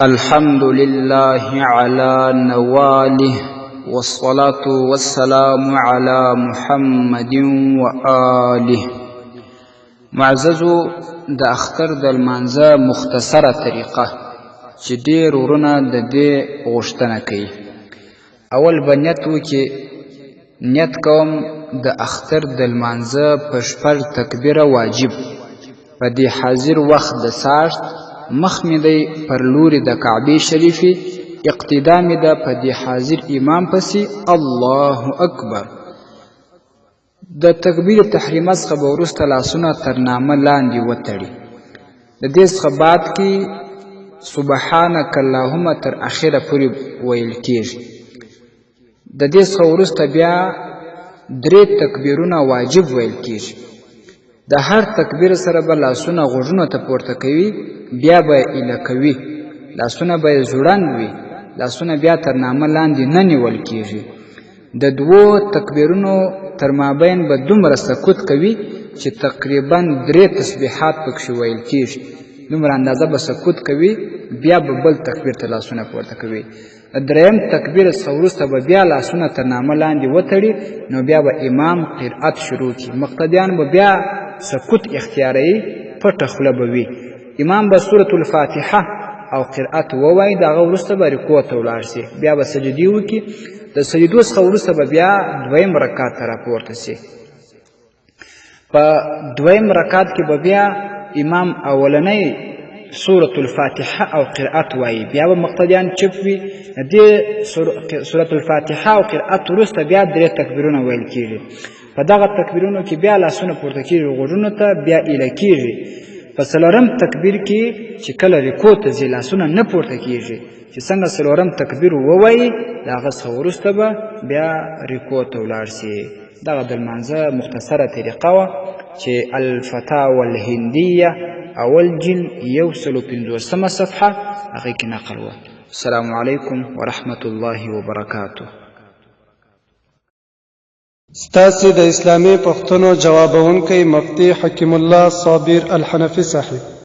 الحمد لله على نواله والصلاة والسلام على محمد وآله. معززو د اختر د لمانځه مختصره طریقه چې ډېر ورونه د دې غوښتنه کوي. اول به نیت وکړي، نیت کوم د اختر د لمانځه په شپږ تکبیره واجب په دې حاضر وخت د ساعت مخ مې دی پر لوري د کعبې شریفې، اقتدا مې ده په دې حاضر امام پسې الله اکبر. د تکبیر تحریمه څخه به وروسته لاسونه تر نامه لاندې وتړي. د دې څخه بعد کې سبحانک اللهم تر اخره پورې ویل کېږي. د دې څخه وروسته بیا 3 تکبیرونه واجب ویل کېږي. د هر تکبیر سره به لاسونه غوږونو ته پورته کوي، بیا به ایله کوي، لاسونه به یې ځوړند وي، لاسونه بیا تر نامه لاندې نه نیول کېږي. د 2 تکبیرونو تر مابین به دومره سکوت کوي چې تقریبا 3 تسبیحات پکښې ویل کېږي. دومره اندازه به سکوت کوي، بیا به بل تکبیر ته لاسونه پورته کوي. د 3م تکبیر څخه وروسته به بیا لاسونه تر نامه لاندې وتړي، نو بیا به امام قرأت شروع کړي. مقتدیان به بیا سکوت اختیاروي، پټه خوله به وي. امام به سورة الفاتحه او قرأت ووایي، د هغه وروسته به رکوع ته ولاړ شي، بیا به سجدې وکړي. د سجدو څخه وروسته به بیا 2م رکعت ته راپورته شي. په 2م رکعت کې به بیا امام اولنۍ سورة الفاتحه او قرأت وایي، بیا به مقتدیان چپ وي. دې سورة الفاتحه او قرأت وروسته بیا 3 تکبیرونه ویل کېږي. په دغه تکبیرونو کې بیا لاسونه پورته کېږي غوږونو ته، بیا ایله کېږي. په 4م تکبیر کې چې کله رکوع ته ځي لاسونه نه پورته کېږي. چې څنګه 4م تکبیر ووایي، د هغه څخه وروسته به بیا رکوع ته ولاړ شي. دغه د لمانځه مختصره طریقه وه چې الفتاوی الهندیه اول جلد 150 صفحه هغې کې نقل وه. السلام علیکم ورحمة الله وبرکاته. ستاسې د اسلامي پوښتنو جوابونکی مفتی حکیم الله صابر الحنفي صاحب.